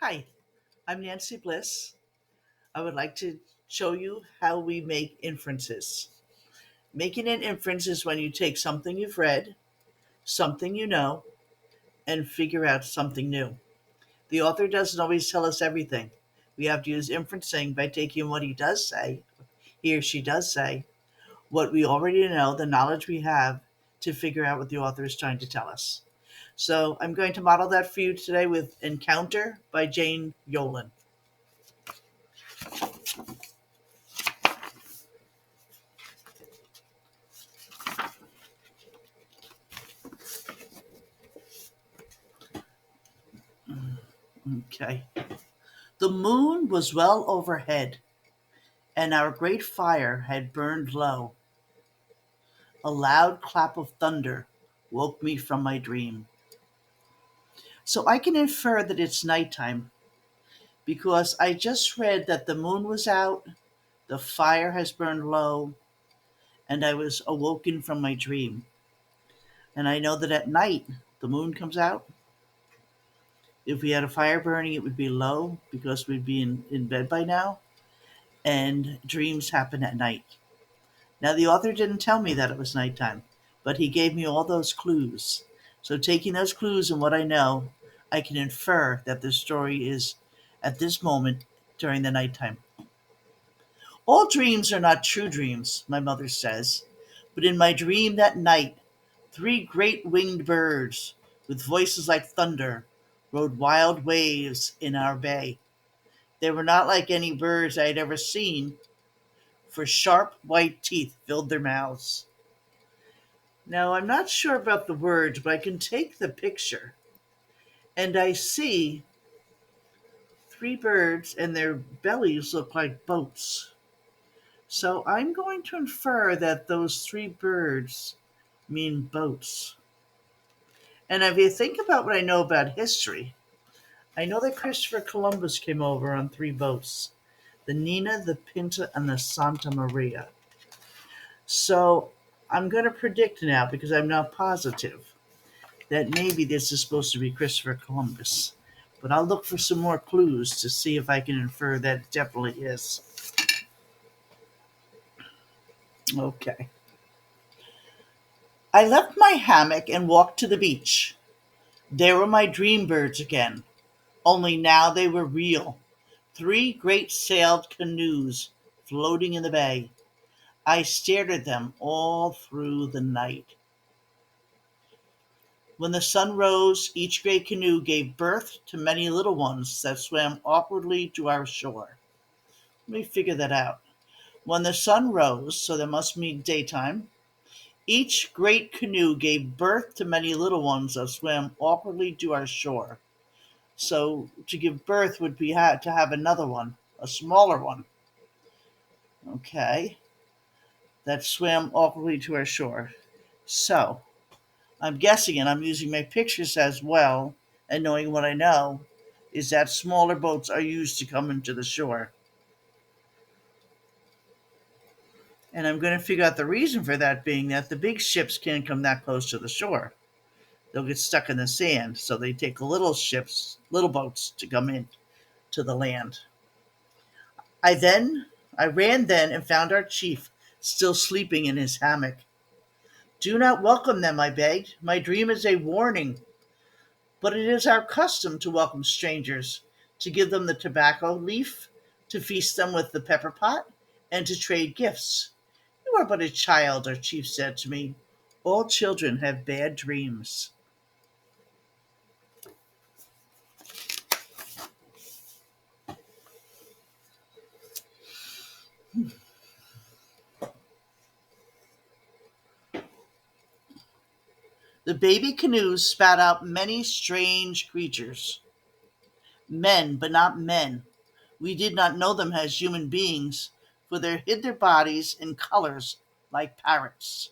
Hi, I'm Nancy Bliss. I would like to show you how we make inferences. Making an inference is when you take something you've read, something you know, and figure out something new. The author doesn't always tell us everything. We have to use inferencing by taking what he or she does say, what we already know, the knowledge we have, to figure out what the author is trying to tell us. So I'm going to model that for you today with Encounter by Jane Yolen. Okay. The moon was well overhead, and our great fire had burned low. A loud clap of thunder woke me from my dream. So I can infer that it's nighttime because I just read that the moon was out, the fire has burned low, and I was awoken from my dream. And I know that at night the moon comes out. If we had a fire burning, it would be low because we'd be in bed by now, and dreams happen at night. Now, the author didn't tell me that it was nighttime, but he gave me all those clues. So, taking those clues and what I know, I can infer that the story is at this moment during the nighttime. All dreams are not true dreams, my mother says, but in my dream that night, three great winged birds with voices like thunder rode wild waves in our bay. They were not like any birds I had ever seen, for sharp white teeth filled their mouths. Now, I'm not sure about the words, but I can take the picture and I see three birds and their bellies look like boats. So I'm going to infer that those three birds mean boats. And if you think about what I know about history, I know that Christopher Columbus came over on three boats, the Nina, the Pinta, and the Santa Maria. So I'm going to predict now, because I'm not positive, that maybe this is supposed to be Christopher Columbus. But I'll look for some more clues to see if I can infer that it definitely is. Okay. I left my hammock and walked to the beach. There were my dream birds again, only now they were real. Three great sailed canoes floating in the bay. I stared at them all through the night. When the sun rose, each great canoe gave birth to many little ones that swam awkwardly to our shore. Let me figure that out. When the sun rose, so there must be daytime, each great canoe gave birth to many little ones that swam awkwardly to our shore. So to give birth would be to have another one, a smaller one, okay, that swam awkwardly to our shore. So I'm guessing, and I'm using my pictures as well, and knowing what I know, is that smaller boats are used to come into the shore. And I'm going to figure out the reason for that being that the big ships can't come that close to the shore. They'll get stuck in the sand, so they take little ships, little boats to come in to the land. I then I ran then and found our chief still sleeping in his hammock. Do not welcome them, I begged. My dream is a warning. But it is our custom to welcome strangers, to give them the tobacco leaf, to feast them with the pepper pot, and to trade gifts. You are but a child, our chief said to me. All children have bad dreams. The baby canoes spat out many strange creatures. Men, but not men. We did not know them as human beings, for they hid their bodies in colors like parrots.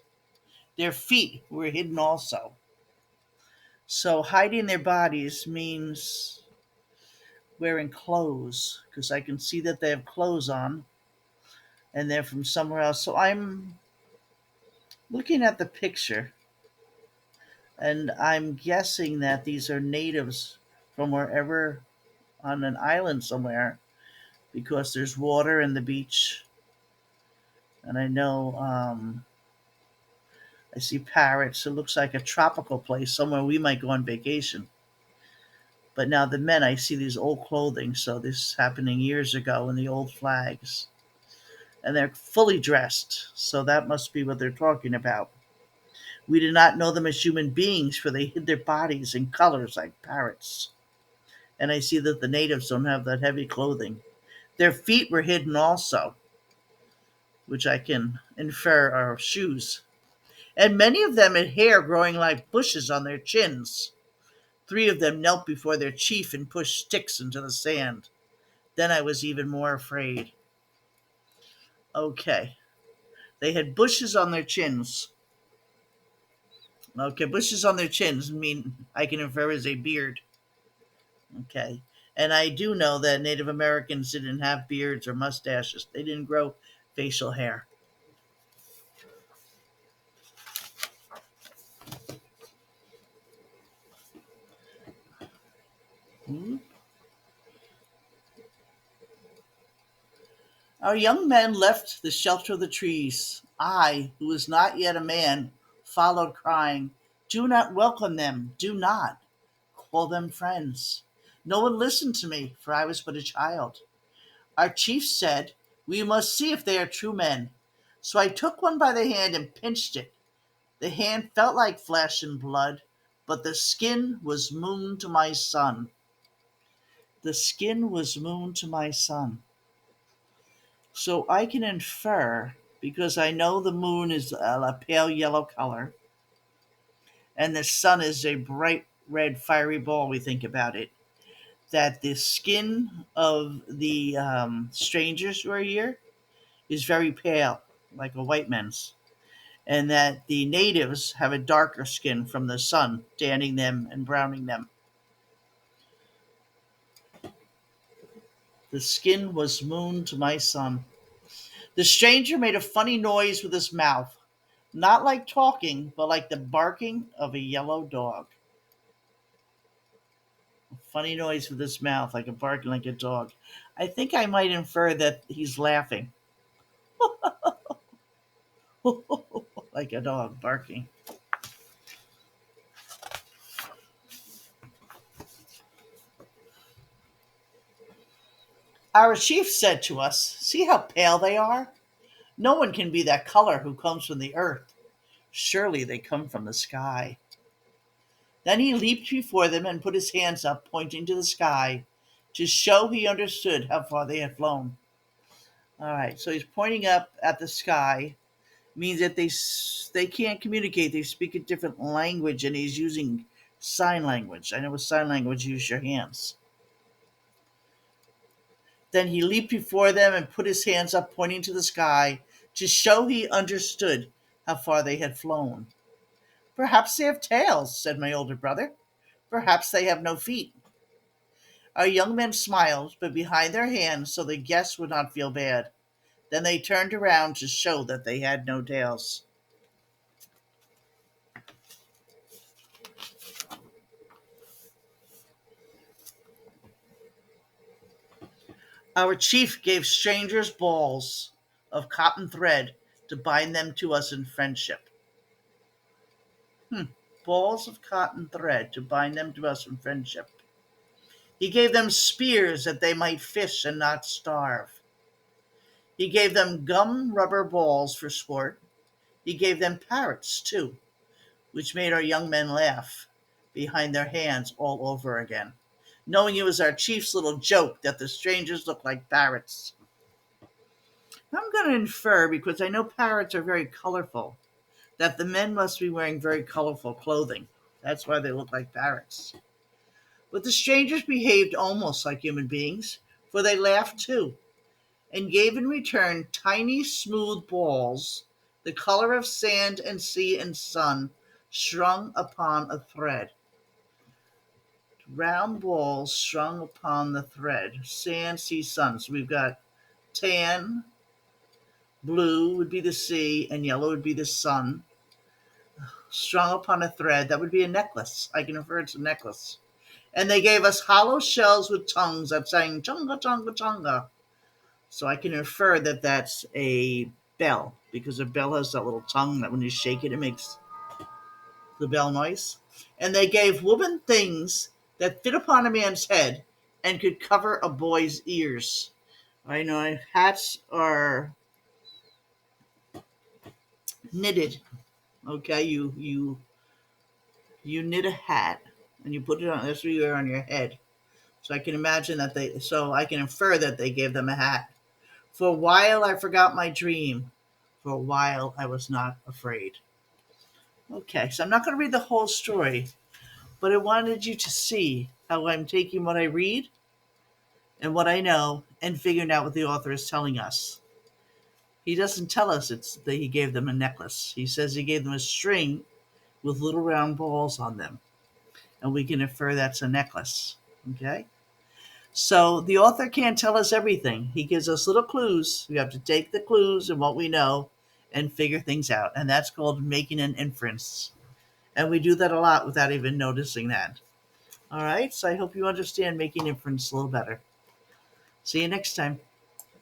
Their feet were hidden also. So hiding their bodies means wearing clothes, because I can see that they have clothes on and they're from somewhere else. So I'm looking at the picture and I'm guessing that these are natives from wherever on an island somewhere because there's water in the beach, and I know I see parrots. It looks like a tropical place somewhere we might go on vacation. But now the men, I see these old clothing, so this is happening years ago in the old flags, and they're fully dressed, so that must be what they're talking about. We did not know them as human beings, for they hid their bodies in colors like parrots. And I see that the natives don't have that heavy clothing. Their feet were hidden also, which I can infer are shoes. And many of them had hair growing like bushes on their chins. Three of them knelt before their chief and pushed sticks into the sand. Then I was even more afraid. Okay. They had bushes on their chins. Okay, bushes on their chins mean I can infer is a beard. Okay. And I do know that Native Americans didn't have beards or mustaches. They didn't grow facial hair. Hmm? Our young men left the shelter of the trees. I, who was not yet a man, followed, crying, "Do not welcome them, do not call them friends." No one listened to me, for I was but a child. Our chief said, "We must see if they are true men." So I took one by the hand and pinched it. The hand felt like flesh and blood, but the skin was moon to my son. The skin was moon to my son. So I can infer, because I know the moon is a pale yellow color, and the sun is a bright red fiery ball, we think about it, that the skin of the strangers who are here is very pale, like a white man's, and that the natives have a darker skin from the sun, tanning them and browning them. The skin was moon to my son. The stranger made a funny noise with his mouth, not like talking, but like the barking of a yellow dog. A funny noise with his mouth, like a barking like a dog. I think I might infer that he's laughing, like a dog barking. Our chief said to us, "See how pale they are? No one can be that color who comes from the earth. Surely they come from the sky." Then he leaped before them and put his hands up, pointing to the sky, to show he understood how far they had flown. All right, so he's pointing up at the sky, means that they can't communicate. They speak a different language, and he's using sign language. I know with sign language, you use your hands. Then he leaped before them and put his hands up, pointing to the sky, to show he understood how far they had flown. "Perhaps they have tails," said my older brother. "Perhaps they have no feet." Our young men smiled, but behind their hands, so the guests would not feel bad. Then they turned around to show that they had no tails. Our chief gave strangers balls of cotton thread to bind them to us in friendship. Balls of cotton thread to bind them to us in friendship. He gave them spears that they might fish and not starve. He gave them gum rubber balls for sport. He gave them parrots, too, which made our young men laugh behind their hands all over again, knowing it was our chief's little joke that the strangers looked like parrots. I'm going to infer, because I know parrots are very colorful, that the men must be wearing very colorful clothing. That's why they look like parrots. But the strangers behaved almost like human beings, for they laughed too, and gave in return tiny smooth balls, the color of sand and sea and sun, strung upon a thread. Round balls strung upon the thread. Sand, sea, sun. So we've got tan, blue would be the sea, and yellow would be the sun. Strung upon a thread. That would be a necklace. I can infer it's a necklace. And they gave us hollow shells with tongues that sang chunga chunga chunga. So I can infer that that's a bell, because a bell has that little tongue that when you shake it, it makes the bell noise. And they gave woven things that fit upon a man's head and could cover a boy's ears. I know hats are knitted. Okay, you knit a hat and you put it on. That's what you wear on your head. So I can imagine that they. So I can infer that they gave them a hat. For a while, I forgot my dream. For a while, I was not afraid. Okay, so I'm not going to read the whole story, but I wanted you to see how I'm taking what I read and what I know and figuring out what the author is telling us. He doesn't tell us it's that he gave them a necklace. He says he gave them a string with little round balls on them, and we can infer that's a necklace. Okay? So the author can't tell us everything. He gives us little clues. We have to take the clues and what we know and figure things out. And that's called making an inference. And we do that a lot without even noticing that. All right. So I hope you understand making inference a little better. See you next time.